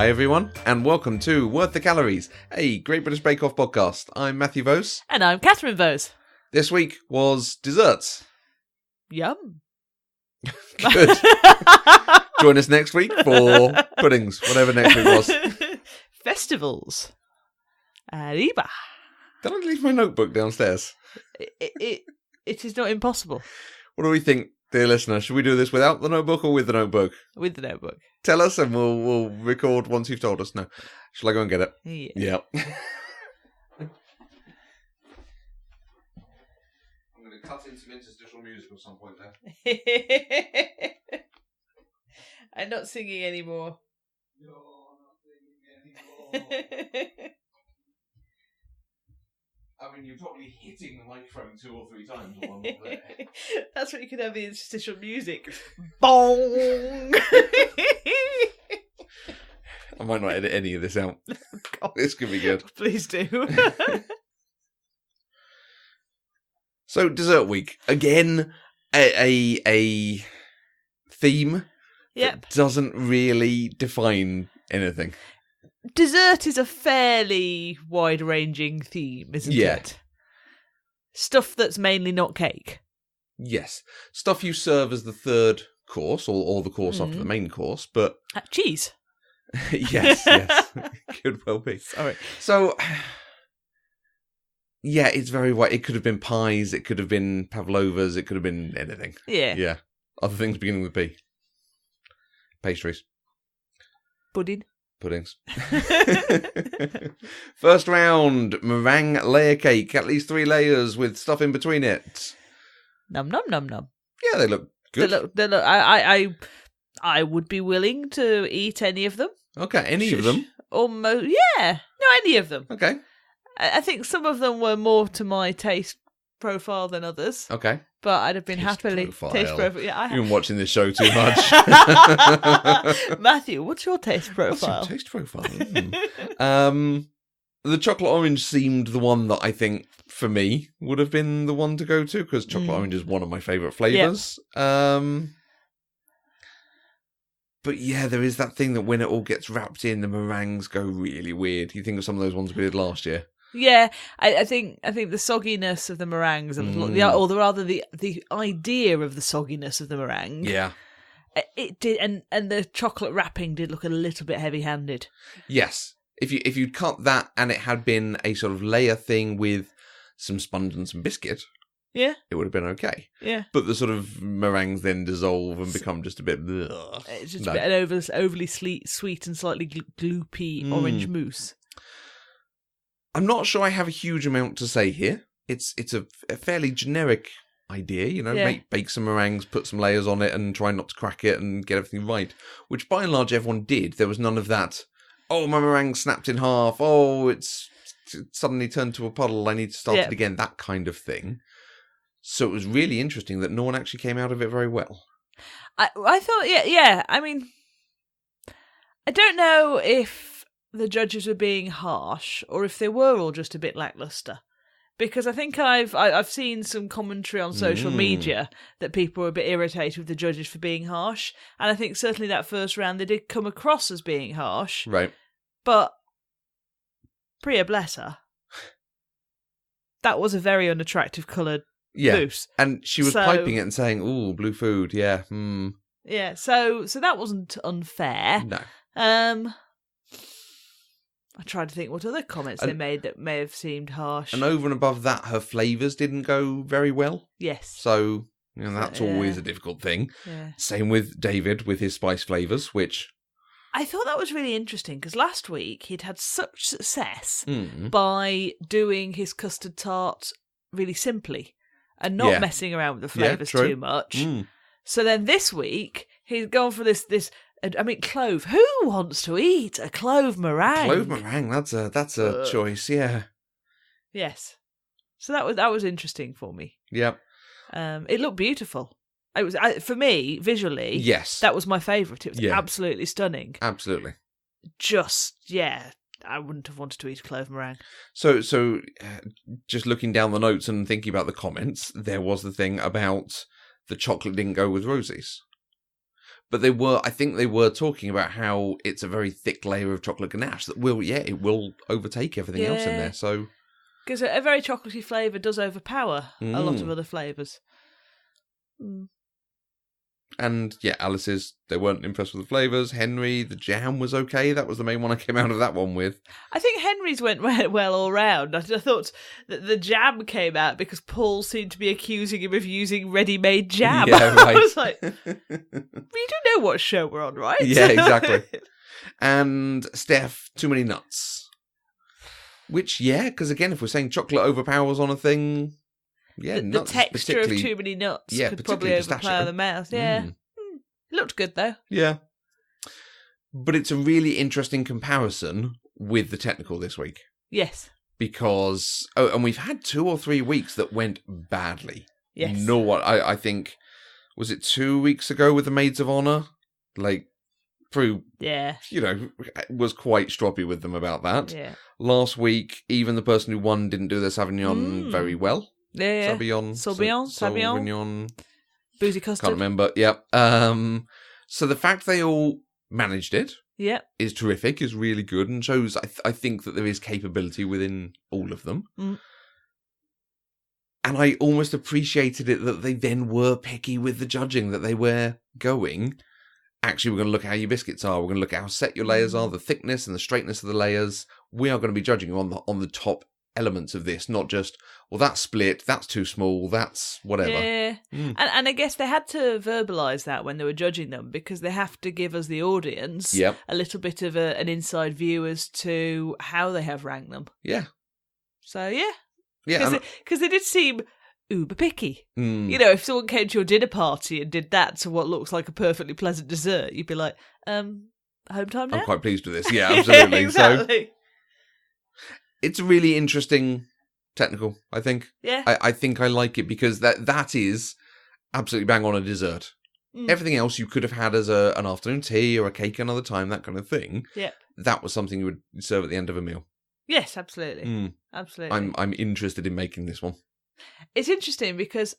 Hi everyone, and welcome to Worth the Calories, a Great British Bake Off podcast. I'm Matthew Vose. And I'm Catherine Vose. This week was desserts. Yum. Good. Join us next week for puddings, whatever next week was. Festivals. Arriba. Did I leave my notebook downstairs? It is not impossible. What do we think, dear listener? Should we do this without the notebook or with the notebook? With the notebook. Tell us and we'll record once you've told us. No. Shall I go and get it? Yeah. I'm going to cut in some interstitial music at some point there. I'm not singing anymore. You're not singing anymore. I mean, you're probably hitting the microphone 2 or 3 times while I'm not there. That's what you could have the interstitial music. Bong! I might not edit any of this out. God. This could be good. Please do. So, dessert week. Again, a theme that doesn't really define anything. Dessert is a fairly wide-ranging theme, isn't it? Stuff that's mainly not cake. Yes. Stuff you serve as the third course, or the course after the main course, but... Cheese. yes. Could well be. Sorry. So, yeah, it's very wide. It could have been pies, it could have been pavlovas, it could have been anything. Yeah. Other things beginning with P. Pastries. Puddings. First round, meringue layer cake. At least 3 layers with stuff in between it. Num num num num. Yeah, they look good. They look. I would be willing to eat any of them. Okay, any of them? Almost. Yeah. No, any of them. Okay. I think some of them were more to my taste profile than others. Okay. But I'd have been happily... Taste profile. Yeah, You've been watching this show too much. Matthew, what's your taste profile? What's your taste profile? The chocolate orange seemed the one that I think, for me, would have been the one to go to, because chocolate orange is one of my favourite flavours. Yep. But yeah, there is that thing that when it all gets wrapped in, the meringues go really weird. You think of some of those ones we did last year. Yeah, I think the sogginess of the meringues, or rather the idea of the sogginess of the meringue. Yeah, it did, and the chocolate wrapping did look a little bit heavy-handed. Yes, if you'd cut that and it had been a sort of layer thing with some sponge and some biscuit, it would have been okay. Yeah, but the sort of meringues then dissolve and become just a bit. Ugh. It's just a bit an overly sweet and slightly gloopy orange mousse. I'm not sure I have a huge amount to say here. It's a fairly generic idea, bake some meringues, put some layers on it and try not to crack it and get everything right, which by and large everyone did. There was none of that, oh, my meringue snapped in half, oh, it suddenly turned to a puddle, I need to start it again, that kind of thing. So it was really interesting that no one actually came out of it very well. I thought, I mean, I don't know if the judges were being harsh or if they were all just a bit lackluster, because I think I've seen some commentary on social media that people were a bit irritated with the judges for being harsh, and I think certainly that first round they did come across as being harsh, right? But Priya, bless her, that was a very unattractive coloured mousse, and she was piping it and saying, "Ooh, blue food, yeah, yeah." So that wasn't unfair. No. I tried to think what other comments they made that may have seemed harsh. And over and above that, her flavours didn't go very well. Yes. So, that's always a difficult thing. Yeah. Same with David with his spice flavours, which... I thought that was really interesting, because last week he'd had such success by doing his custard tart really simply and not messing around with the flavours too much. So then this week, he's gone for this clove. Who wants to eat a clove meringue? Clove meringue, that's a choice, yeah. Yes. So that was interesting for me. Yep. It looked beautiful. It was for me visually. Yes. That was my favourite. It was absolutely stunning. Absolutely. I wouldn't have wanted to eat a clove meringue. So just looking down the notes and thinking about the comments, there was the thing about the chocolate didn't go with Rosie's. But I think they were talking about how it's a very thick layer of chocolate ganache that it will overtake everything else in there. So, because a very chocolatey flavour does overpower a lot of other flavours. And Alice's, they weren't impressed with the flavours. Henry, the jam was okay. That was the main one I came out of that one with. I think Henry's went well all round. I thought that the jam came out because Paul seemed to be accusing him of using ready-made jam. Yeah, right. I was like, we do know what show we're on, right? Yeah, exactly. And Steph, too many nuts. Which, because again, if we're saying chocolate overpowers on a thing... Yeah, the texture of too many nuts could probably overpower the mouth. Yeah. It looked good, though. Yeah. But it's a really interesting comparison with the technical this week. Yes. Because, and we've had 2 or 3 weeks that went badly. Yes. I think, was it 2 weeks ago with the Maids of Honor? Prue, was quite stroppy with them about that. Yeah. Last week, even the person who won didn't do their Sauvignon very well. Yeah. Sauvignon. Boozy custard. Can't remember. Yeah. So the fact they all managed it is terrific, is really good, and shows, I think, that there is capability within all of them. And I almost appreciated it that they then were picky with the judging, that they were going, actually, we're going to look at how your biscuits are, we're going to look at how set your layers are, the thickness and the straightness of the layers. We are going to be judging you on the top elements of this, not just, well, that's split, that's too small, that's whatever. Yeah. And I guess they had to verbalise that when they were judging them, because they have to give us, the audience, a little bit of an inside view as to how they have ranked them. Yeah. So, because they did seem uber picky. If someone came to your dinner party and did that to what looks like a perfectly pleasant dessert, you'd be like, home time now? I'm quite pleased with this. Yeah, absolutely. Exactly. So, it's a really interesting technical, I think. Yeah. I think I like it because that is absolutely bang on a dessert. Everything else you could have had as an afternoon tea or a cake another time, that kind of thing. Yeah. That was something you would serve at the end of a meal. Yes, absolutely. Absolutely. I'm interested in making this one. It's interesting because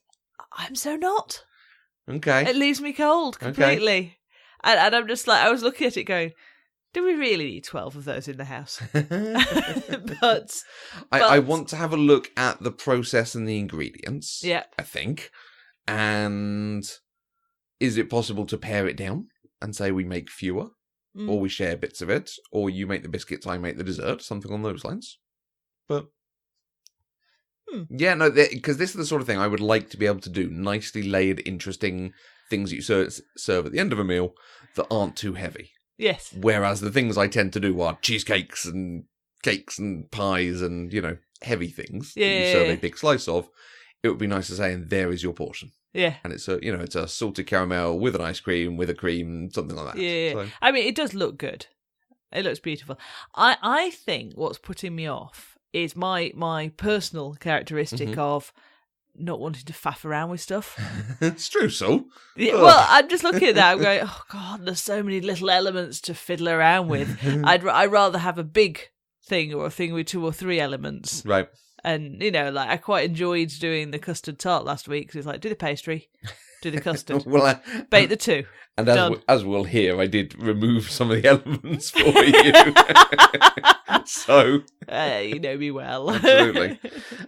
I'm so not. Okay. It leaves me cold completely. Okay. And I'm just like, I was looking at it going, do we really need 12 of those in the house? but I want to have a look at the process and the ingredients. Yeah. I think. And is it possible to pare it down and say we make fewer? Or we share bits of it? Or you make the biscuits, I make the dessert? Something on those lines. But... yeah, no, because this is the sort of thing I would like to be able to do. Nicely layered, interesting things that you serve at the end of a meal that aren't too heavy. Yes. Whereas the things I tend to do are cheesecakes and cakes and pies and, heavy things that you serve a big slice of. It would be nice to say, and there is your portion. Yeah. And it's a salted caramel with an ice cream, with a cream, something like that. Yeah. So. I mean, it does look good. It looks beautiful. I think what's putting me off is my personal characteristic of not wanting to faff around with stuff. It's true, so. Yeah, well, I'm just looking at that. I'm going, oh God, there's so many little elements to fiddle around with. I'd rather have a big thing or a thing with 2 or 3 elements. Right. And I quite enjoyed doing the custard tart last week. So it's like, do the pastry, do the custard, bake the 2. And as we'll hear, I did remove some of the elements for you. So you know me well. Absolutely.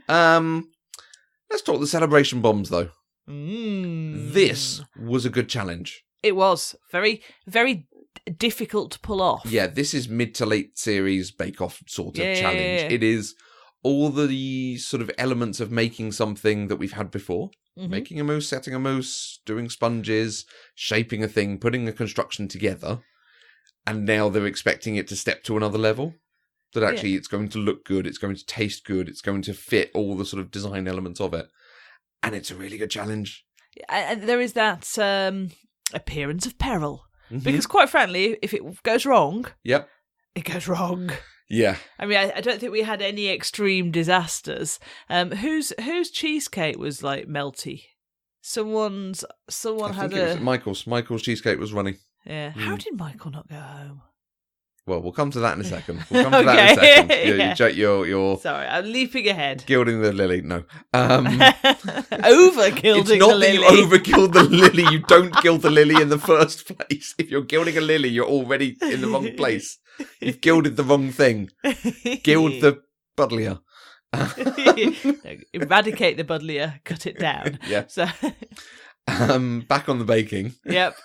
Let's talk the celebration bombs, though. This was a good challenge. It was very, very difficult to pull off. Yeah, this is mid to late series bake-off sort of challenge. It is all the sort of elements of making something that we've had before. Making a mousse, setting a mousse, doing sponges, shaping a thing, putting a construction together. And now they're expecting it to step to another level. That actually it's going to look good, it's going to taste good, it's going to fit all the sort of design elements of it. And it's a really good challenge. And there is that appearance of peril. Because quite frankly, if it goes wrong, it goes wrong. Yeah. I mean, I don't think we had any extreme disasters. Whose cheesecake was like melty? Someone had it was Michael's cheesecake was runny. Yeah. How did Michael not go home? Well, we'll come to that in a second. We'll come to that in a second. You're Sorry, I'm leaping ahead. Gilding the lily. No. Over-gilding it's not the lily. that you over-gild the lily. You don't gild the lily in the first place. If you're gilding a lily, you're already in the wrong place. You've gilded the wrong thing. Gild the buddleia. Eradicate the buddleia. Cut it down. Yeah. So, back on the baking. Yep.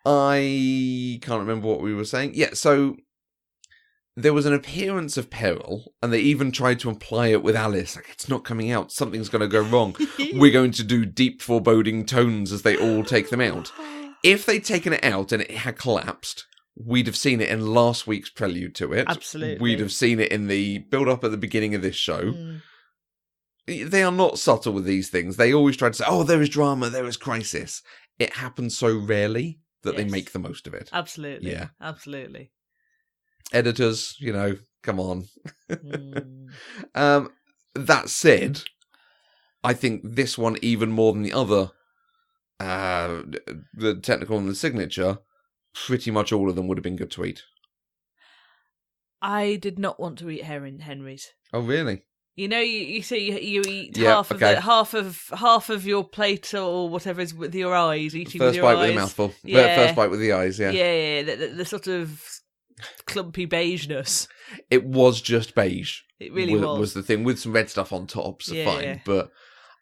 I can't remember what we were saying. Yeah, so there was an appearance of peril, and they even tried to imply it with Alice. Like, it's not coming out. Something's going to go wrong. We're going to do deep foreboding tones as they all take them out. If they'd taken it out and it had collapsed, we'd have seen it in last week's prelude to it. Absolutely. We'd have seen it in the build-up at the beginning of this show. They are not subtle with these things. They always try to say, oh, there is drama, there is crisis. It happens so rarely that they make the most of it. Absolutely. Yeah. Absolutely. Editors, come on. That said, I think this one, even more than the other, the technical and the signature, pretty much all of them would have been good to eat. I did not want to eat Henry's. Oh, really? You say you eat half of your plate or whatever is with your eyes, eating first with your bite eyes. With a mouthful. Yeah. First bite with the eyes, yeah. Yeah, the sort of clumpy beigeness. It was just beige. It really was the thing, with some red stuff on top, so fine. Yeah. But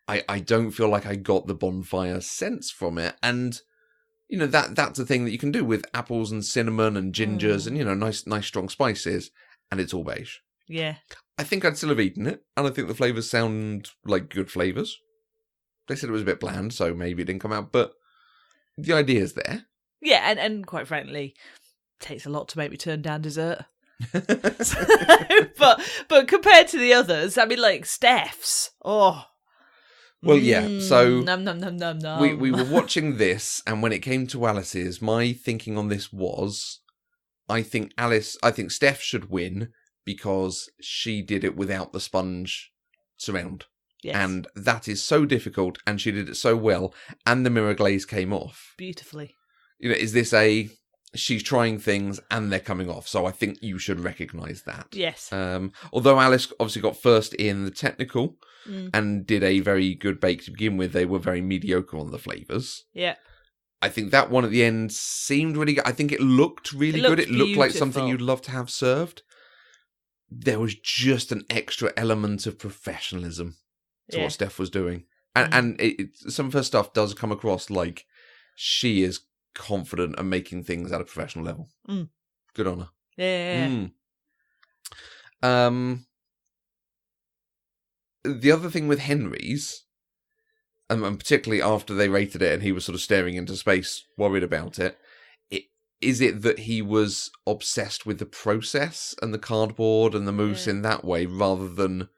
I don't feel like I got the bonfire sense from it. And, that's a thing that you can do with apples and cinnamon and gingers and, nice strong spices. And it's all beige. Yeah. I think I'd still have eaten it, and I think the flavours sound like good flavours. They said it was a bit bland, so maybe it didn't come out, but the idea's there. Yeah, and quite frankly, it takes a lot to make me turn down dessert. but compared to the others, I mean, like Steph's. Oh. Well, yeah, so nom, nom, nom, nom, nom. We were watching this, and when it came to Alice's, my thinking on this was, I think Steph should win, because she did it without the sponge surround. Yes. And that is so difficult, and she did it so well, and the mirror glaze came off. Beautifully. Is this she's trying things and they're coming off, so I think you should recognise that. Yes. Although Alice obviously got first in the technical and did a very good bake to begin with, they were very mediocre on the flavours. Yeah. I think that one at the end seemed really good. I think it looked really good. It looked like something you'd love to have served. There was just an extra element of professionalism to what Steph was doing. And some of her stuff does come across like she is confident and making things at a professional level. Good on her. Yeah. The other thing with Henry's, and particularly after they rated it and he was sort of staring into space, worried about it, is it that he was obsessed with the process and the cardboard and the mousse in that way rather than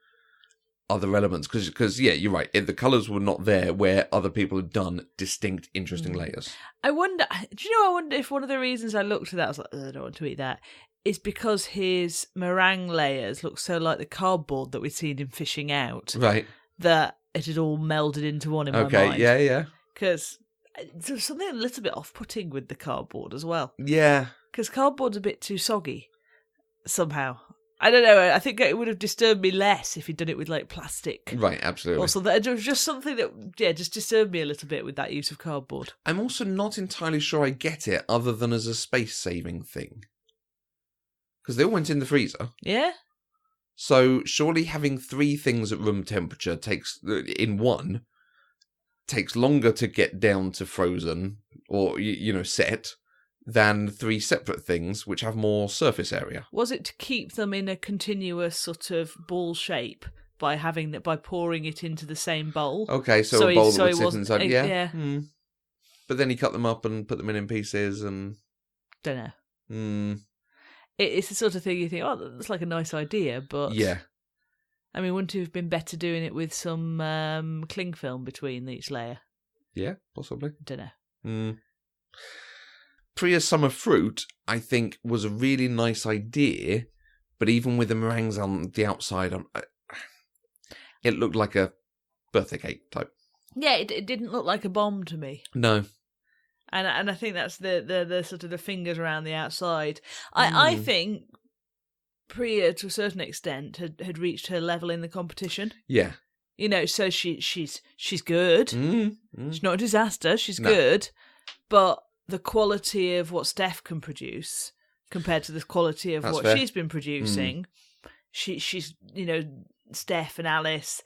other elements? Because you're right. The colours were not there where other people had done distinct, interesting layers. I wonder if one of the reasons I looked at that, I was like, I don't want to eat that, is because his meringue layers look so like the cardboard that we'd seen him fishing out. Right. That it had all melded into one in my mind. Okay, yeah. Because there's something a little bit off-putting with the cardboard as well. Yeah. Because cardboard's a bit too soggy, somehow. I don't know, I think it would have disturbed me less if he'd done it with, like, plastic. Right, absolutely. Also, it was just something that, just disturbed me a little bit with that use of cardboard. I'm also not entirely sure I get it, other than as a space-saving thing. Because they all went in the freezer. Yeah? So, surely having 3 things at room temperature takes longer to get down to frozen or, set than 3 separate things which have more surface area. Was it to keep them in a continuous sort of ball shape by pouring it into the same bowl? Okay, so a bowl that would sit inside. Yeah. But then he cut them up and put them in pieces and... Don't know. It's the sort of thing you think, oh, that's like a nice idea, but... Yeah. I mean, wouldn't it have been better doing it with some cling film between each layer? Yeah, possibly. Don't know. Priya's summer fruit, I think, was a really nice idea, but even with the meringues on the outside, it looked like a birthday cake type. Yeah, it didn't look like a bomb to me. No. And I think that's the sort of the fingers around the outside. I think Priya, to a certain extent, had reached her level in the competition. Yeah. So she's good. She's not a disaster. She's good. But the quality of what Steph can produce compared to the quality of what she's been producing, she's Steph and Alice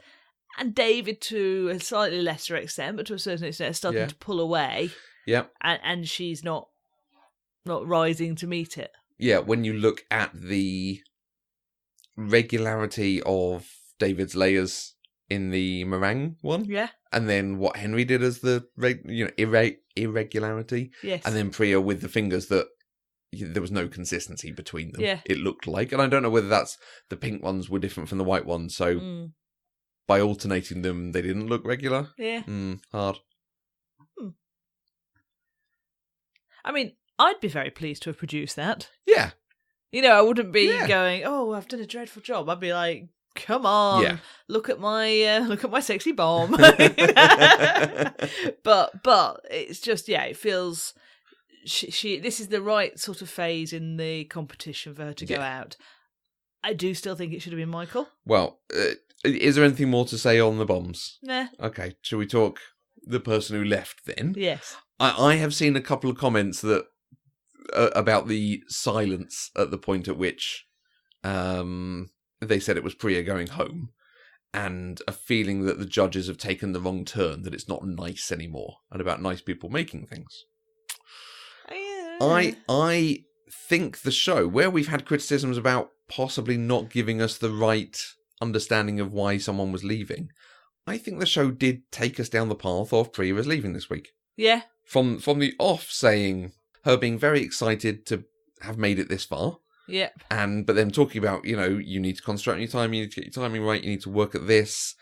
and David to a slightly lesser extent, but to a certain extent, starting to pull away. Yeah, and she's not rising to meet it. Yeah, when you look at the regularity of David's layers in the meringue one, and then what Henry did as the irregularity, and then Priya with the fingers that there was no consistency between them. Yeah. It looked like, and I don't know whether that's the pink ones were different from the white ones, so by alternating them, they didn't look regular. Yeah, hard. I mean, I'd be very pleased to have produced that. Yeah. I wouldn't be going, oh, I've done a dreadful job. I'd be like, come on, look at my sexy bomb. But it's just, it feels she this is the right sort of phase in the competition for her to go out. I do still think it should have been Michael. Well, is there anything more to say on the bombs? Nah. Okay, shall we talk the person who left then? Yes. I have seen a couple of comments that about the silence at the point at which they said it was Priya going home, and a feeling that the judges have taken the wrong turn, that it's not nice anymore, and about nice people making things. I think the show, where we've had criticisms about possibly not giving us the right understanding of why someone was leaving, I think the show did take us down the path of Priya's leaving this week. Yeah. From the off, saying her being very excited to have made it this far. Yep. But then talking about, you need to concentrate on your time, you need to get your timing right, you need to work at this.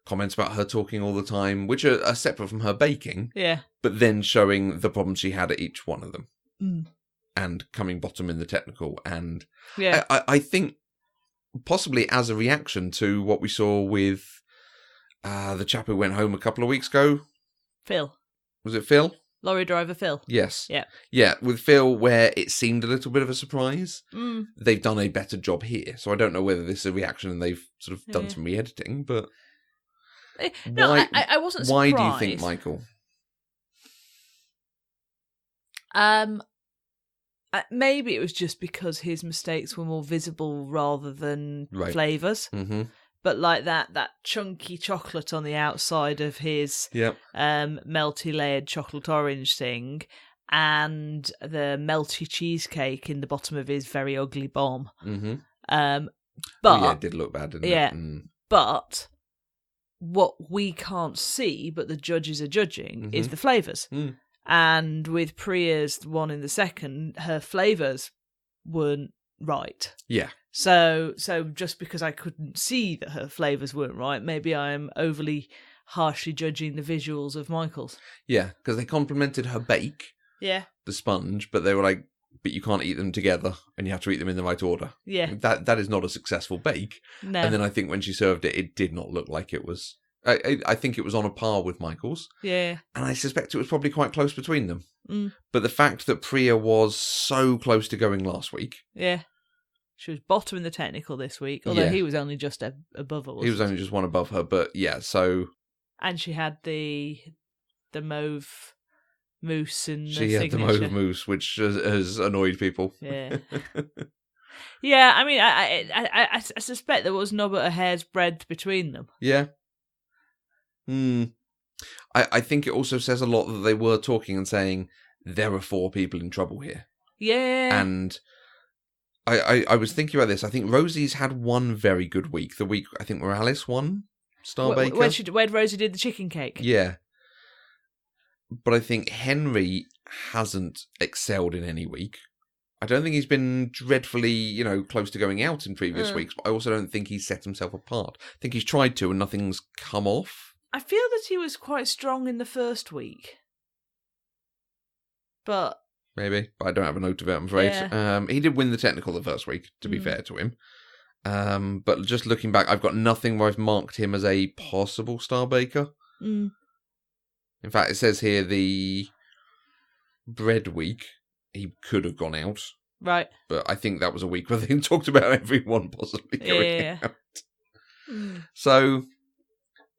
Comments about her talking all the time, which are separate from her baking. Yeah. But then showing the problems she had at each one of them. Mm. And coming bottom in the technical. And yeah. I think possibly as a reaction to what we saw with the chap who went home a couple of weeks ago. Phil. Was it Phil? Lorry driver Phil. Yes. Yeah. Yeah, with Phil, where it seemed a little bit of a surprise, they've done a better job here. So I don't know whether this is a reaction and they've sort of done some re-editing, but... No, I wasn't surprised. Why do you think, Michael? Maybe it was just because his mistakes were more visible rather than flavours. Mm-hmm. But like that chunky chocolate on the outside of his melty layered chocolate orange thing, and the melty cheesecake in the bottom of his very ugly bomb. Mm-hmm. But it did look bad, didn't it? Yeah. But what we can't see, but the judges are judging, is the flavours. Mm. And with Priya's one in the second, her flavours weren't right. Yeah. So just because I couldn't see that her flavours weren't right, maybe I'm overly harshly judging the visuals of Michael's. Yeah, because they complimented her bake, the sponge, but they were like, but you can't eat them together, and you have to eat them in the right order. Yeah. That is not a successful bake. No. And then I think when she served it, it did not look like it was... I think it was on a par with Michael's. Yeah. And I suspect it was probably quite close between them. Mm. But the fact that Priya was so close to going last week... Yeah. She was bottom in the technical this week, although he was only just above her. He was only just one above her, but so... And she had the mauve mousse in the She had the mauve mousse, which has annoyed people. Yeah. Yeah, I mean, I suspect there was no but a hair's breadth between them. Yeah. I think it also says a lot that they were talking and saying, there are 4 people in trouble here. Yeah. And... I was thinking about this. I think Rosie's had one very good week. The week, I think, where Alice won Star Baker. Where Rosie did the chicken cake. Yeah. But I think Henry hasn't excelled in any week. I don't think he's been dreadfully, close to going out in previous weeks, but I also don't think he's set himself apart. I think he's tried to and nothing's come off. I feel that he was quite strong in the first week. But... Maybe, but I don't have a note of it, I'm afraid. Yeah. He did win the technical the first week, to be fair to him. But just looking back, I've got nothing where I've marked him as a possible Star Baker. Mm. In fact, it says here the bread week, he could have gone out. Right. But I think that was a week where they talked about everyone possibly going out. So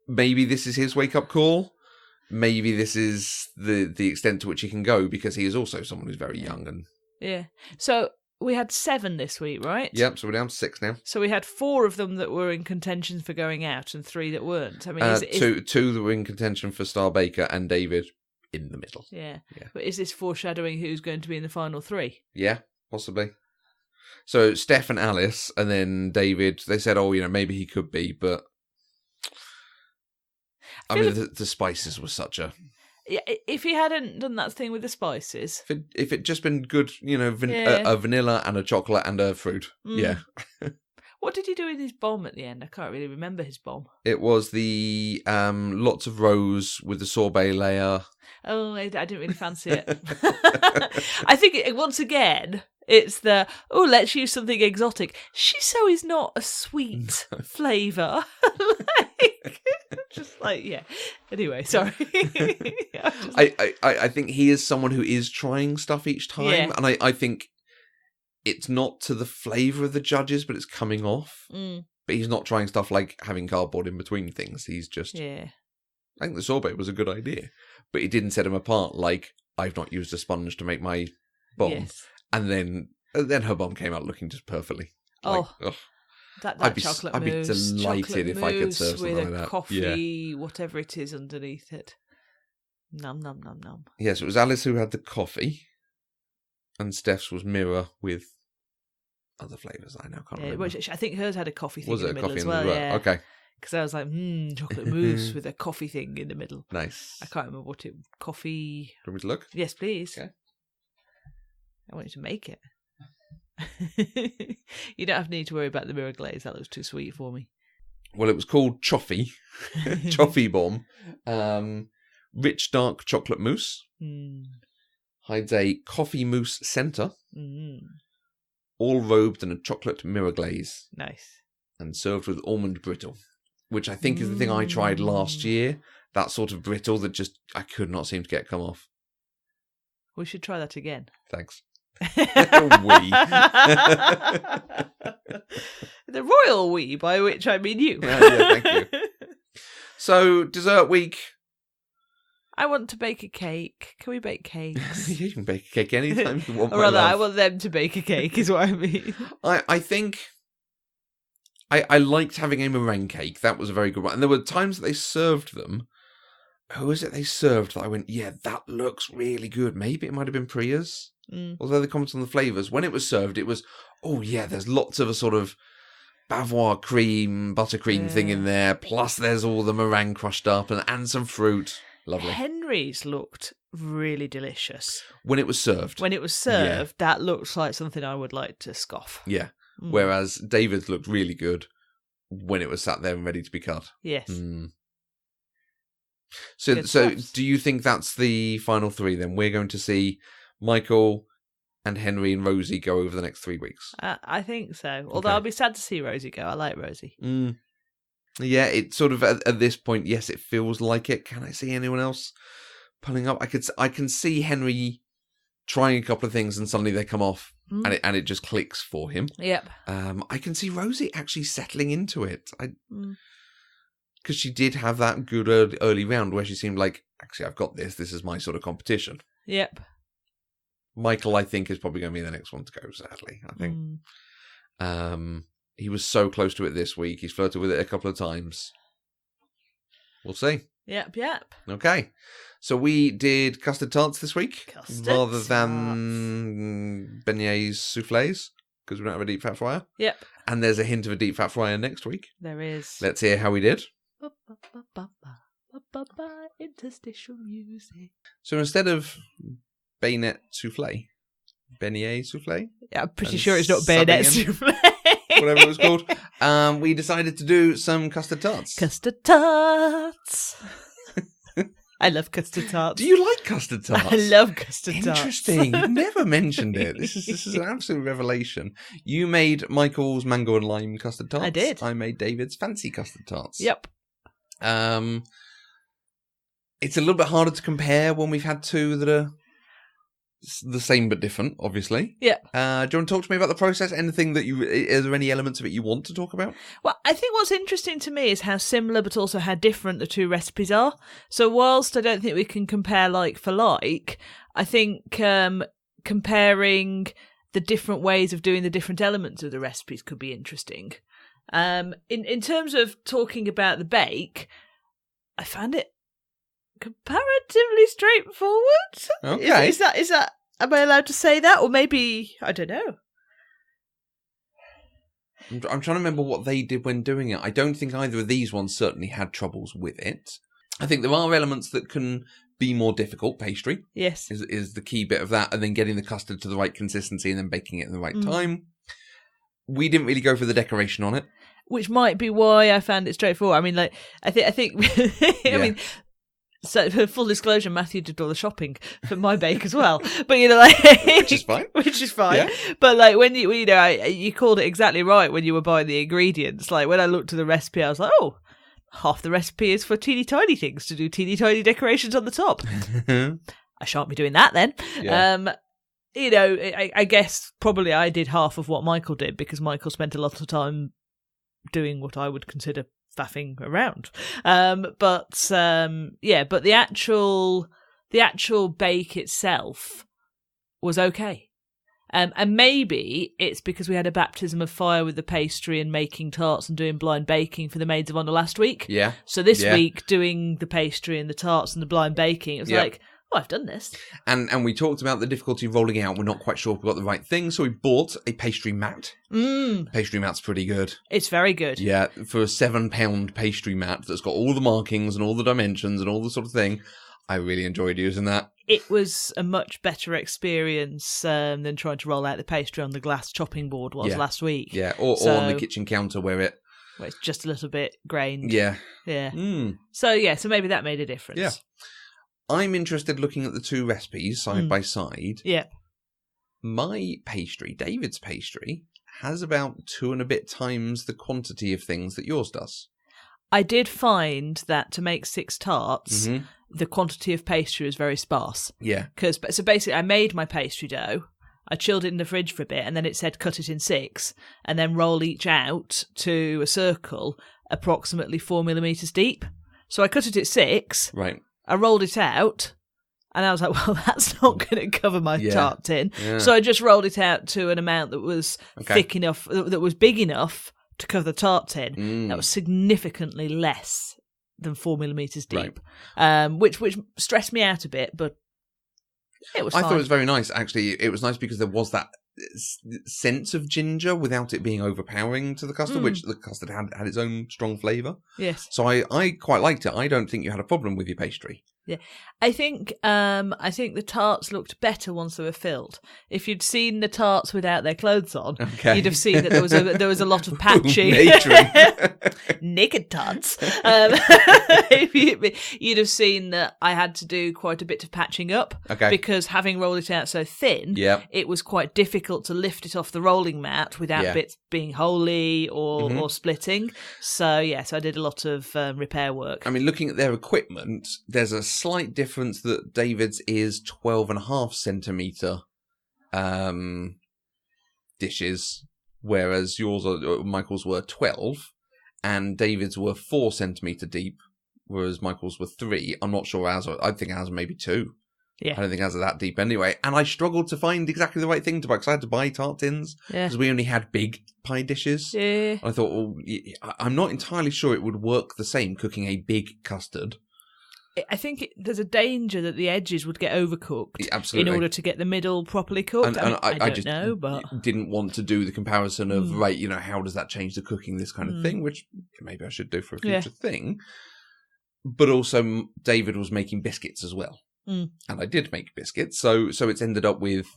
maybe this is his wake-up call. Maybe this is the extent to which he can go, because he is also someone who's very young. And yeah. So we had 7 this week, right? Yep, so we're down to 6 now. So we had 4 of them that were in contention for going out and 3 that weren't. I mean, two that were in contention for Star Baker and David in the middle. Yeah. But is this foreshadowing who's going to be in the final 3? Yeah, possibly. So Steph and Alice, and then David, they said, maybe he could be, but I mean, the spices were such a... Yeah, if he hadn't done that thing with the spices... If it just been good, a vanilla and a chocolate and a fruit, yeah. What did he do with his bomb at the end? I can't really remember his bomb. It was the lots of rose with the sorbet layer. Oh, I didn't really fancy it. I think, once again... It's let's use something exotic. Shiso is not a sweet flavour. Anyway, sorry. I think he is someone who is trying stuff each time. Yeah. And I think it's not to the flavour of the judges, but it's coming off. But he's not trying stuff like having cardboard in between things. He's just... Yeah. I think the sorbet was a good idea. But it didn't set him apart like, I've not used a sponge to make my bomb. Yes. And then her bomb came out looking just perfectly. That chocolate mousse. I'd be delighted if I could serve something like that. With a coffee, whatever it is underneath it. Nom, nom, nom, nom. Yes, it was Alice who had the coffee. And Steph's was Mirror with other flavours. I now can't remember. I think hers had a coffee thing in the middle as well. Yeah. Okay. Because I was like, chocolate mousse with a coffee thing in the middle. Nice. I can't remember what it... Coffee... Do you want me to look? Yes, please. Okay. I want you to make it. You don't need to worry about the mirror glaze. That looks too sweet for me. Well, it was called Choffee. Choffee Bomb. Rich dark chocolate mousse. Hides a coffee mousse centre. All robed in a chocolate mirror glaze. Nice. And served with almond brittle, which I think is the thing I tried last year. That sort of brittle that just I could not seem to get come off. We should try that again. Thanks. The royal we, by which I mean you. Yeah, thank you. So, dessert week. I want to bake a cake. Can we bake cakes? You can bake a cake anytime you want. Or rather, I want them to bake a cake, is what I mean. I think I liked having a meringue cake. That was a very good one. And there were times that they served them. Who was it they served that I went, yeah, that looks really good. Maybe it might have been Priya's. Although the comments on the flavours, when it was served, it was, there's lots of a sort of Bavois cream, buttercream thing in there. Plus there's all the meringue crushed up and some fruit. Lovely. Henry's looked really delicious. When it was served. That looks like something I would like to scoff. Yeah. Whereas David's looked really good when it was sat there and ready to be cut. Yes. So do you think that's the final 3 then? We're going to see Michael and Henry and Rosie go over the next 3 weeks. I think so. Although I'll be sad to see Rosie go. I like Rosie. Yeah, it's sort of at this point, yes, it feels like it. Can I see anyone else pulling up? I can see Henry trying a couple of things and suddenly they come off and it just clicks for him. Yep. I can see Rosie actually settling into it. Because she did have that good early round where she seemed like, actually, I've got this. This is my sort of competition. Yep. Michael, I think, is probably going to be the next one to go, sadly. I think. He was so close to it this week. He's flirted with it a couple of times. We'll see. Yep. Okay. So we did custard tarts this week. Rather than beignets soufflés, because we don't have a deep fat fryer. Yep. And there's a hint of a deep fat fryer next week. There is. Let's hear how we did. Interstitial music. So instead of bayonet soufflé, beignet soufflé? Yeah, I'm pretty sure it's not bayonet soufflé. Whatever it was called. We decided to do some custard tarts. Custard tarts. I love custard tarts. Do you like custard tarts? I love custard tarts. Interesting. You never mentioned it. This is an absolute revelation. You made Michael's mango and lime custard tarts. I did. I made David's fancy custard tarts. Yep. It's a little bit harder to compare when we've had 2 that are the same but different, obviously. Yeah. Do you want to talk to me about the process? Anything that is there any elements of it you want to talk about? Well, I think what's interesting to me is how similar but also how different the two recipes are. So whilst I don't think we can compare like for like, I think comparing the different ways of doing the different elements of the recipes could be interesting. In terms of talking about the bake, I found it comparatively straightforward. Okay. Is that? Am I allowed to say that, or maybe I don't know? I'm trying to remember what they did when doing it. I don't think either of these ones certainly had troubles with it. I think there are elements that can be more difficult. Pastry, yes, is the key bit of that, and then getting the custard to the right consistency and then baking it in the right time. We didn't really go for the decoration on it, which might be why I found it straightforward. I mean, like I think. I mean, so for full disclosure, Matthew did all the shopping for my bake as well. But like, which is fine. Yeah. But like when you called it exactly right when you were buying the ingredients. Like when I looked at the recipe, I was like, oh, half the recipe is for teeny tiny things to do teeny tiny decorations on the top. I shan't be doing that then. Yeah. I guess probably I did half of what Michael did because Michael spent a lot of time doing what I would consider faffing around. But the actual bake itself was okay. And maybe it's because we had a baptism of fire with the pastry and making tarts and doing blind baking for the Maids of Honour last week. Yeah. So this week, doing the pastry and the tarts and the blind baking, it was like, oh, I've done this. And we talked about the difficulty of rolling out. We're not quite sure if we got the right thing, so we bought a pastry mat. Pastry mat's pretty good. It's very good. Yeah, for a £7 pastry mat that's got all the markings and all the dimensions and all the sort of thing. I really enjoyed using that. It was a much better experience than trying to roll out the pastry on the glass chopping board last week. Yeah, or on the kitchen counter where it's just a little bit grained. Yeah. Yeah. So maybe that made a difference. Yeah. I'm interested looking at the two recipes side by side. Yeah. My pastry, David's pastry, has about 2 and a bit times the quantity of things that yours does. I did find that to make 6 tarts, the quantity of pastry was very sparse. Yeah. So basically, I made my pastry dough, I chilled it in the fridge for a bit, and then it said cut it in 6, and then roll each out to a circle approximately 4 millimeters deep. So I cut it at 6. Right. I rolled it out, and I was like, well, that's not going to cover my tart tin. Yeah. So I just rolled it out to an amount that was thick enough, that was big enough to cover the tart tin. That was significantly less than 4 millimeters deep, which stressed me out a bit, but it was fine. I thought it was very nice, actually. It was nice because there was that sense of ginger without it being overpowering to the custard, which the custard had its own strong flavour. Yes. So I quite liked it. I don't think you had a problem with your pastry. Yeah, I think the tarts looked better once they were filled. If you'd seen the tarts without their clothes on, you'd have seen that there was a lot of patching. Naked tarts. You'd have seen that I had to do quite a bit of patching up because having rolled it out so thin, it was quite difficult to lift it off the rolling mat without bits being holy or splitting. So I did a lot of repair work. I mean, looking at their equipment, there's a slight difference that David's is 12.5 centimetre dishes, whereas Michael's were 12, and David's were 4 centimetre deep, whereas Michael's were 3. I'm not sure ours I think ours are maybe 2. Yeah. I don't think ours are that deep anyway. And I struggled to find exactly the right thing to buy, because I had to buy tart tins, because we only had big pie dishes. Yeah. I thought, I'm not entirely sure it would work the same cooking a big custard. I think there's a danger that the edges would get overcooked in order to get the middle properly cooked. I just didn't want to do the comparison of, how does that change the cooking, this kind of thing, which maybe I should do for a future thing. But also, David was making biscuits as well. And I did make biscuits, so it's ended up with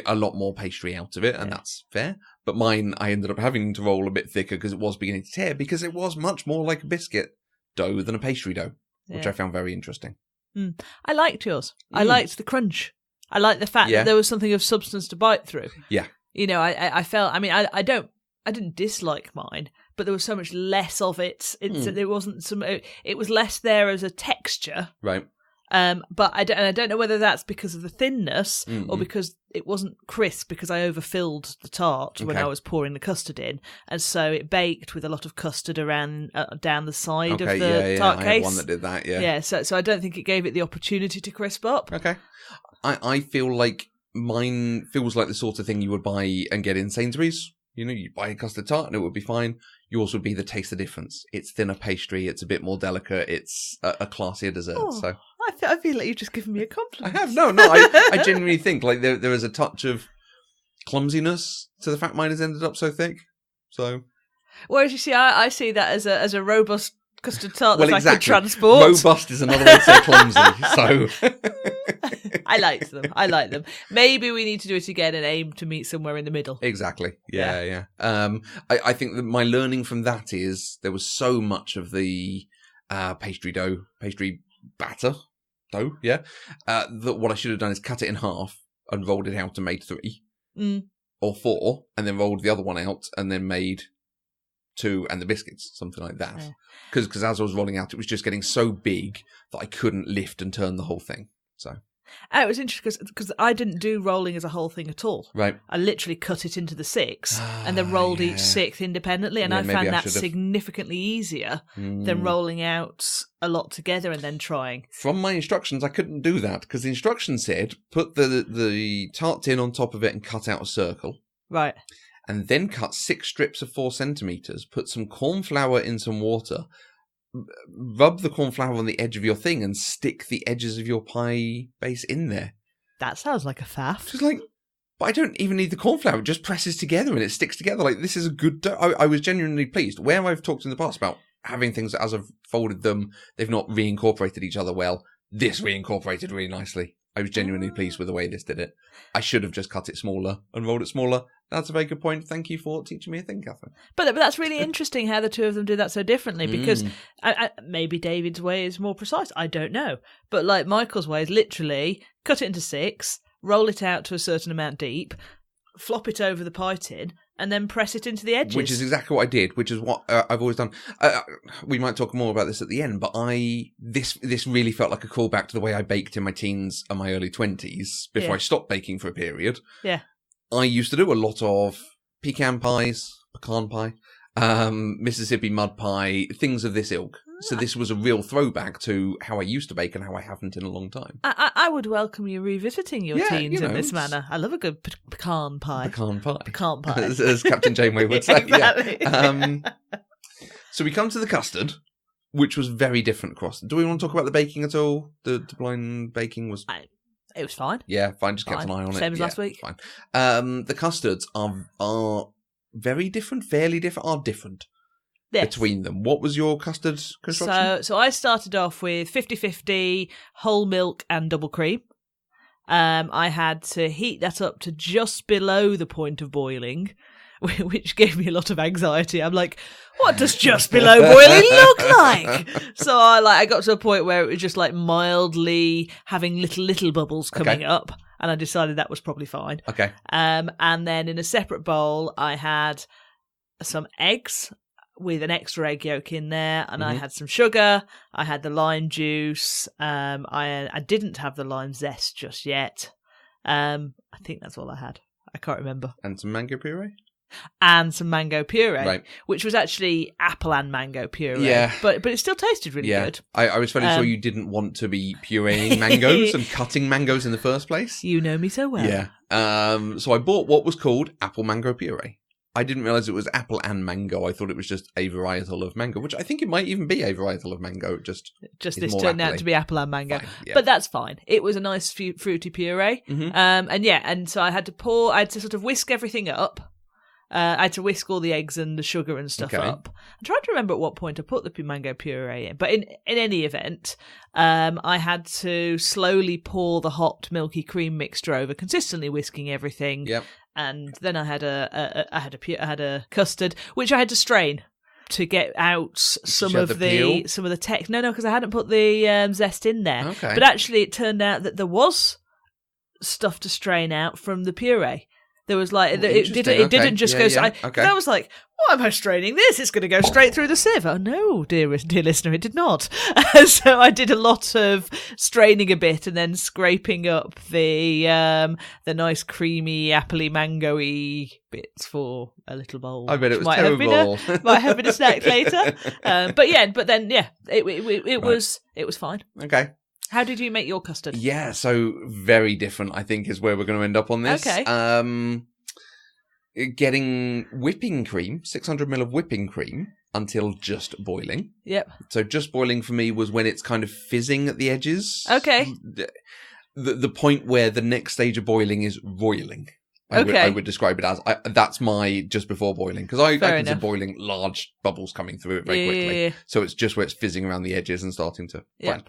a lot more pastry out of it, and that's fair. But mine, I ended up having to roll a bit thicker because it was beginning to tear, because it was much more like a biscuit dough than a pastry dough. Which I found very interesting. I liked yours. I liked the crunch. I liked the fact that there was something of substance to bite through. Yeah. I felt, I didn't dislike mine, but there was so much less of it. It wasn't it was less there as a texture. Right. But I don't know whether that's because of the thinness or because it wasn't crisp because I overfilled the tart when I was pouring the custard in, and so it baked with a lot of custard around down the side of the tart case. I had one that did that. Yeah. Yeah. So I don't think it gave it the opportunity to crisp up. Okay. I feel like mine feels like the sort of thing you would buy and get in Sainsbury's. You know, you buy a custard tart and it would be fine. Yours would be the taste of difference. It's thinner pastry. It's a bit more delicate. It's a classier dessert. So I feel like you've just given me a compliment. I have. No. I genuinely think like there is a touch of clumsiness to the fact mine has ended up so thick. So, whereas you see, I see that as a robust custard tart that I could transport. Robust is another way to say clumsy. So I like them. Maybe we need to do it again and aim to meet somewhere in the middle. Exactly. Yeah. I think that my learning from that is there was so much of the pastry batter dough, that what I should have done is cut it in half and rolled it out and made 3 or 4, and then rolled the other one out and then made 2 and the biscuits, something like that. Because as I was rolling out, it was just getting so big that I couldn't lift and turn the whole thing. So it was interesting because I didn't do rolling as a whole thing at all. Right. I literally cut it into the 6 and then rolled each 6 independently, and I found that significantly easier than rolling out a lot together and then trying. From my instructions, I couldn't do that because the instructions said put the tart tin on top of it and cut out a circle. Right. And then cut 6 strips of 4 centimetres, put some corn flour in some water, rub the corn flour on the edge of your thing and stick the edges of your pie base in there. That sounds like a faff. Just like, but I don't even need the corn flour. It just presses together and it sticks together. Like, this is a good dough. I was genuinely pleased. Where I've talked in the past about having things that as I've folded them, they've not reincorporated each other well. This reincorporated really nicely. I was genuinely pleased with the way this did it. I should have just cut it smaller and rolled it smaller. That's a very good point. Thank you for teaching me a thing, Catherine. But that's really interesting how the two of them do that so differently, because maybe David's way is more precise. I don't know. But like Michael's way is literally cut it into 6, roll it out to a certain amount deep, flop it over the pie tin, and then press it into the edges. Which is exactly what I did, which is what I've always done. We might talk more about this at the end, but this really felt like a callback to the way I baked in my teens and my early 20s before I stopped baking for a period. Yeah. I used to do a lot of pecan pies, pecan pie, Mississippi mud pie, things of this ilk. So this was a real throwback to how I used to bake and how I haven't in a long time. I would welcome you revisiting your teens in this manner. I love a good pecan pie. Pecan pie. Pecan pie. As Captain Janeway would say. Exactly. Yeah. So we come to the custard, which was very different across. Do we want to talk about the baking at all? The blind baking was... It was fine. Yeah, fine. Just kept an eye on it. Same as last week. Fine. The custards are very different, fairly different, are different. Yes. Between them. What was your custard construction? So I started off with 50-50 whole milk and double cream. I had to heat that up to just below the point of boiling, which gave me a lot of anxiety. I'm like, what does just below boiling look like? So I got to a point where it was just like mildly having little bubbles coming up, and I decided that was probably fine. Okay. And then in a separate bowl, I had some eggs with an extra egg yolk in there, and I had some sugar, I had the lime juice, I didn't have the lime zest just yet. I think that's all I had. I can't remember. And some mango puree? And some mango puree, which was actually apple and mango puree. Yeah. But it still tasted really good. I was fairly sure you didn't want to be pureeing mangoes and cutting mangoes in the first place. You know me so well. Yeah. So I bought what was called apple mango puree. I didn't realise it was apple and mango. I thought it was just a varietal of mango, which I think it might even be a varietal of mango. Just this turned out to be apple and mango. Fine, yeah. But that's fine. It was a nice fruity puree. And so I had to sort of whisk everything up. I had to whisk all the eggs and the sugar and stuff up. I'm trying to remember at what point I put the mango puree in. But in any event, I had to slowly pour the hot milky cream mixture over, consistently whisking everything. Yep. And then I had a custard, which I had to strain to get out some of the text. No, because I hadn't put the zest in there. Okay. But actually, it turned out that there was stuff to strain out from the puree. There was like it didn't just go. Yeah. Okay. I was like, why am I straining this? It's going to go straight through the sieve. Oh no, dear listener, it did not. So I did a lot of straining a bit and then scraping up the nice creamy, appley, mango-y bits for a little bowl. I bet it was terrible. Might have been a snack later. But then it was fine. Okay. How did you make your custard? Yeah, so very different, I think, is where we're going to end up on this. Okay. Getting whipping cream, 600 ml of whipping cream, until just boiling. Yep. So just boiling for me was when it's kind of fizzing at the edges. Okay. The point where the next stage of boiling is roiling. Okay. I would describe it as. That's my just before boiling. Because I consider boiling large bubbles coming through it very quickly. Yeah. So it's just where it's fizzing around the edges and starting to... Yeah. Fine.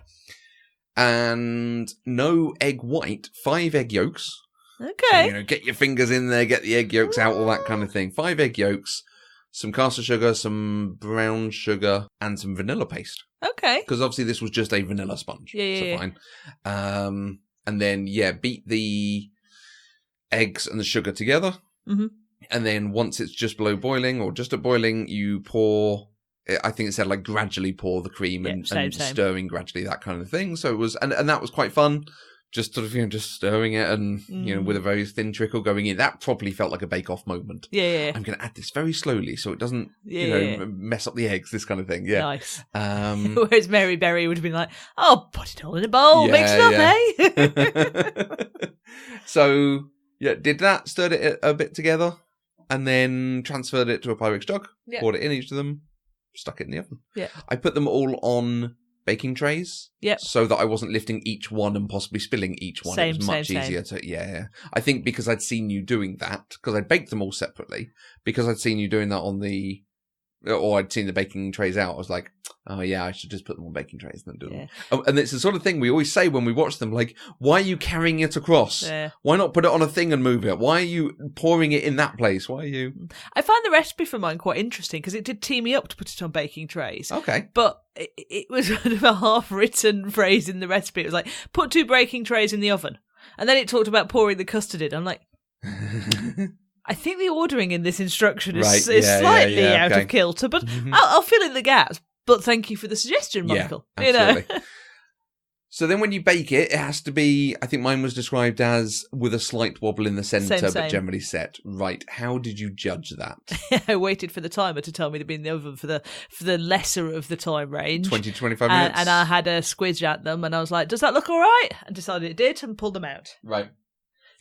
And no egg white, 5 egg yolks. Okay. So, get your fingers in there, get the egg yolks out, all that kind of thing. 5 egg yolks, some caster sugar, some brown sugar, and some vanilla paste. Okay. Because obviously this was just a vanilla sponge. Yeah. Fine. And then, beat the eggs and the sugar together. Mm-hmm. And then once it's just below boiling or just at boiling, you pour... I think it said like gradually pour the cream and stirring gradually, that kind of thing. So it was, and that was quite fun. Just sort of, just stirring it and, with a very thin trickle going in. That probably felt like a bake-off moment. Yeah. I'm going to add this very slowly so it doesn't, mess up the eggs, this kind of thing. Yeah. Nice. Whereas Mary Berry would have been like, oh, put it all in a bowl, mix it up, eh? So, did that, stirred it a bit together, and then transferred it to a Pyrex jug, poured it in each of them, stuck it in the oven. Yeah. I put them all on baking trays. Yep. So that I wasn't lifting each one and possibly spilling each one. It was much easier to... Yeah. I think because I'd seen you doing that, because I'd baked them all separately, because I'd seen you doing that on the... Or I'd seen the baking trays out, I was like, oh yeah, I should just put them on baking trays and then do them. And it's the sort of thing we always say when we watch them, like, why are you carrying it across? Yeah. Why not put it on a thing and move it? Why are you pouring it in that place? Why are you... I find the recipe for mine quite interesting because it did tee me up to put it on baking trays. Okay. But it was kind of a half-written phrase in the recipe. It was like, put 2 baking trays in the oven. And then it talked about pouring the custard in. I'm like... I think the ordering in this instruction is slightly out of kilter, but I'll fill in the gaps. But thank you for the suggestion, Michael. Yeah, absolutely. So then when you bake it, it has to be, I think mine was described as with a slight wobble in the centre, but generally set. Right. How did you judge that? I waited for the timer to tell me to be in the oven for the lesser of the time range. 20 to 25 minutes. And I had a squidge at them and I was like, does that look all right? And decided it did and pulled them out. Right.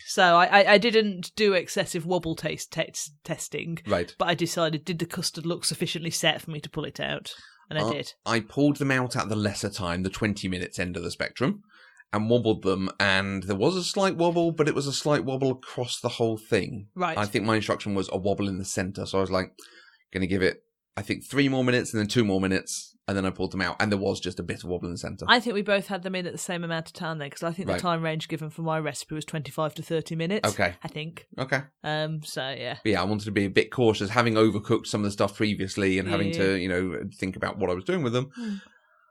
So I didn't do excessive wobble testing. Right. But I decided, did the custard look sufficiently set for me to pull it out? And I did. I pulled them out at the lesser time, the 20 minutes end of the spectrum, and wobbled them. And there was a slight wobble, but it was a slight wobble across the whole thing. Right. I think my instruction was a wobble in the centre. So I was like, going to give it, I think, 3 more minutes and then 2 more minutes. And then I pulled them out, and there was just a bit of wobble in the centre. I think we both had them in at the same amount of time then, because I think the time range given for my recipe was 25 to 30 minutes. Okay. I think. Okay. So, yeah. But yeah, I wanted to be a bit cautious, having overcooked some of the stuff previously and having to, think about what I was doing with them.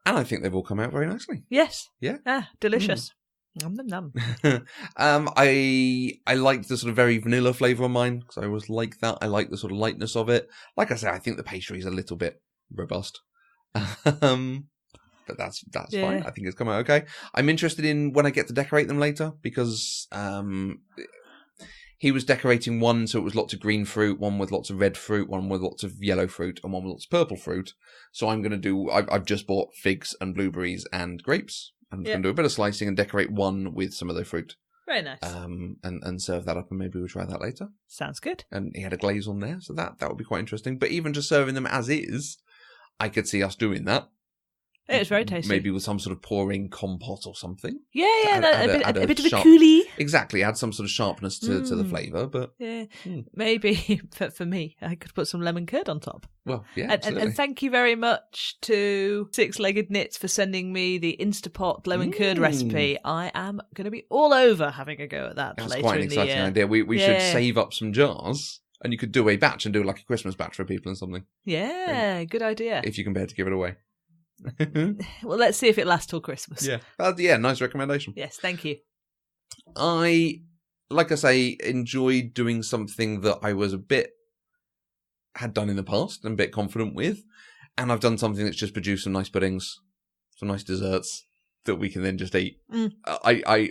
And I think they've all come out very nicely. Yes. Yeah. Ah, delicious. Nom, nom, nom. I liked the sort of very vanilla flavour on mine, because I always like that. I like the sort of lightness of it. Like I said, I think the pastry is a little bit robust. But that's fine. I think it's come out okay. I'm interested in when I get to decorate them later, because he was decorating one so it was lots of green fruit, one with lots of red fruit, one with lots of yellow fruit, and one with lots of purple fruit. So I'm going to do, I've just bought figs and blueberries and grapes. I'm going to do a bit of slicing and decorate one with some of the fruit. Very nice. And serve that up, and maybe we'll try that later. Sounds good. And he had a glaze on there, so that would be quite interesting. But even just serving them as is, I could see us doing that. It was very tasty. Maybe with some sort of pouring compote or something. Yeah, a bit of a coulis. Exactly, add some sort of sharpness to the flavour. But maybe for me, I could put some lemon curd on top. Well, yeah, and thank you very much to Six-Legged Knits for sending me the Instapot lemon curd recipe. I am going to be all over having a go at that. That's later quite an in the exciting year. idea. We should save up some jars. And you could do a batch and do like a Christmas batch for people and something. Yeah, good idea. If you can bear to give it away. Well, let's see if it lasts till Christmas. Yeah. Nice recommendation. Yes, thank you. I like I say, enjoyed doing something that I was had done in the past and a bit confident with. And I've done something that's just produced some nice puddings, some nice desserts that we can then just eat.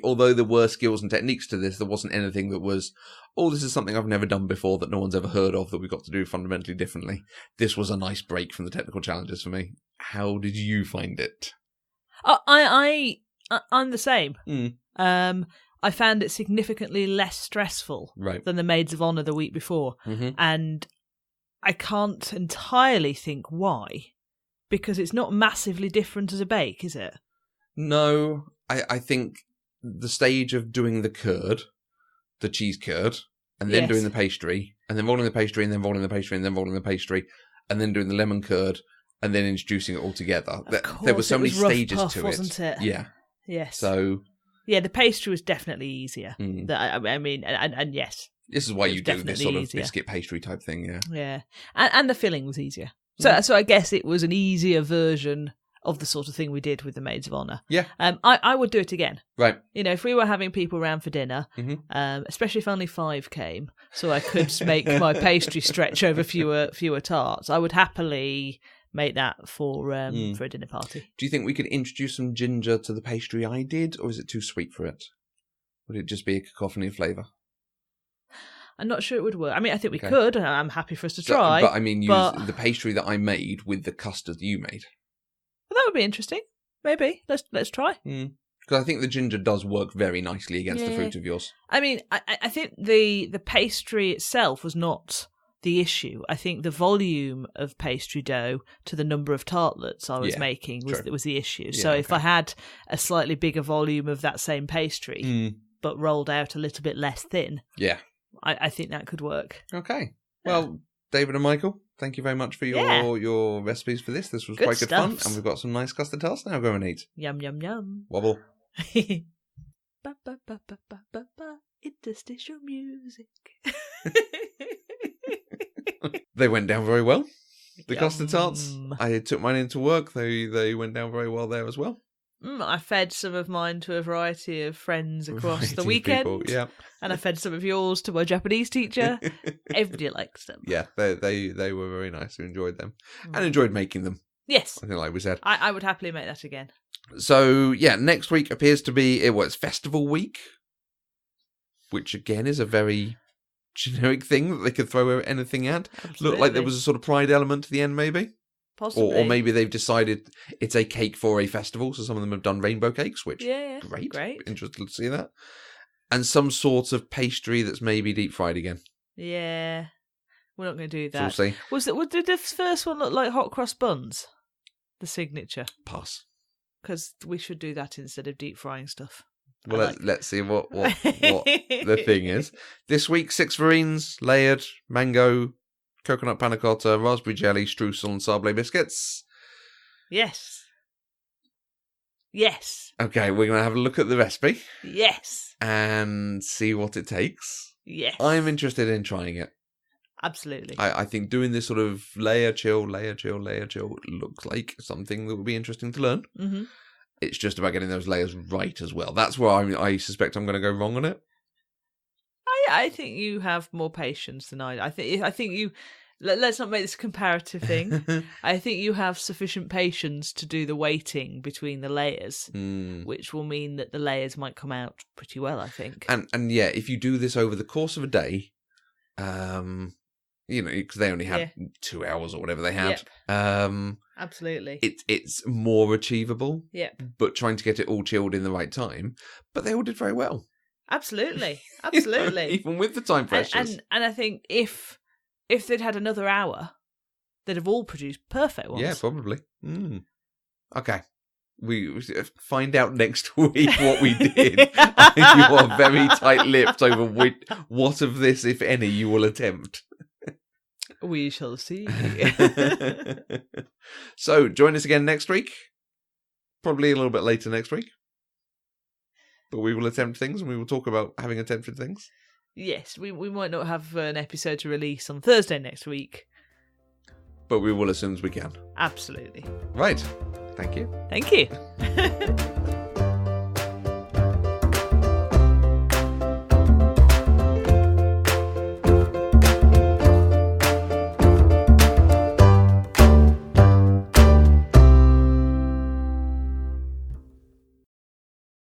Although there were skills and techniques to this, there wasn't anything that was, this is something I've never done before that no one's ever heard of that we've got to do fundamentally differently. This was a nice break from the technical challenges for me. How did you find it? I'm the same. I found it significantly less stressful than the Maids of Honour the week before. And I can't entirely think why, because it's not massively different as a bake, is it? No, I think the stage of doing the curd, the cheese curd, and then doing the pastry, and then rolling the pastry, and then rolling the pastry, and then rolling the pastry, and then doing the lemon curd, and then introducing it all together. There were so many stages to it. Wasn't it? Yeah. Yes. So. Yeah, the pastry was definitely easier. I mean, and yes. This is why you do this sort of biscuit pastry type thing, yeah. Yeah. And the filling was easier. So I guess it was an easier version of the sort of thing we did with the Maids of Honour. Yeah. I would do it again. Right. You know, if we were having people around for dinner, especially if only 5 came, so I could make my pastry stretch over fewer tarts, I would happily make that for a dinner party. Do you think we could introduce some ginger to the pastry I did, or is it too sweet for it? Would it just be a cacophony of flavour? I'm not sure it would work. I mean, I think we could. I'm happy for us to try. But I mean, use the pastry that I made with the custard that you made. Well, that would be interesting. Maybe. Let's try. Because I think the ginger does work very nicely against the fruit of yours. I mean, I think the pastry itself was not the issue. I think the volume of pastry dough to the number of tartlets I was making was the issue. Yeah, so if I had a slightly bigger volume of that same pastry, but rolled out a little bit less thin, I think that could work. Okay. Well, David and Michael, thank you very much for your recipes for this. This was quite good fun. And we've got some nice custard tarts now going to eat. Yum, yum, yum. Wobble. Ba, ba, ba, ba, ba, ba, ba. Interstitial music. They went down very well. The custard tarts. I took mine into work. They went down very well there as well. I fed some of mine to a variety of friends across the weekend. People, and I fed some of yours to my Japanese teacher. Everybody likes them. Yeah, they were very nice. We enjoyed them. And enjoyed making them. Yes. I think like we said. I would happily make that again. So, next week appears to be, it's festival week. Which, again, is a very generic thing that they could throw anything at. Absolutely. Looked like there was a sort of pride element to the end, maybe. Possibly. Or maybe they've decided it's a cake for a festival, so some of them have done rainbow cakes, which, great. Interested to see that. And some sort of pastry that's maybe deep fried again. Yeah. We're not going to do that. So we'll see. Did the first one look like hot cross buns? The signature? Pass. Because we should do that instead of deep frying stuff. Well, let's see what the thing is. This week, 6 verrines, layered, mango, coconut panna cotta, raspberry jelly, streusel, and sablé biscuits. Yes. Okay, we're going to have a look at the recipe. Yes. And see what it takes. Yes. I'm interested in trying it. Absolutely. I think doing this sort of layer, chill looks like something that would be interesting to learn. Mm-hmm. It's just about getting those layers right as well. That's where I suspect I'm going to go wrong on it. I think you have more patience than I. I think you. Let's not make this a comparative thing. I think you have sufficient patience to do the weighting between the layers, which will mean that the layers might come out pretty well, I think. And if you do this over the course of a day, because they only had 2 hours or whatever they had. Yep. Absolutely. It's more achievable. Yep. But trying to get it all chilled in the right time. But they all did very well. Absolutely. Even with the time pressures. And I think if they'd had another hour, they'd have all produced perfect ones. Yeah, probably. Okay. We find out next week what we did. You are very tight-lipped over what of this, if any, you will attempt. We shall see. So, join us again next week. Probably a little bit later next week. But we will attempt things, and we will talk about having attempted things. Yes, we might not have an episode to release on Thursday next week. But we will as soon as we can. Absolutely. Right. Thank you.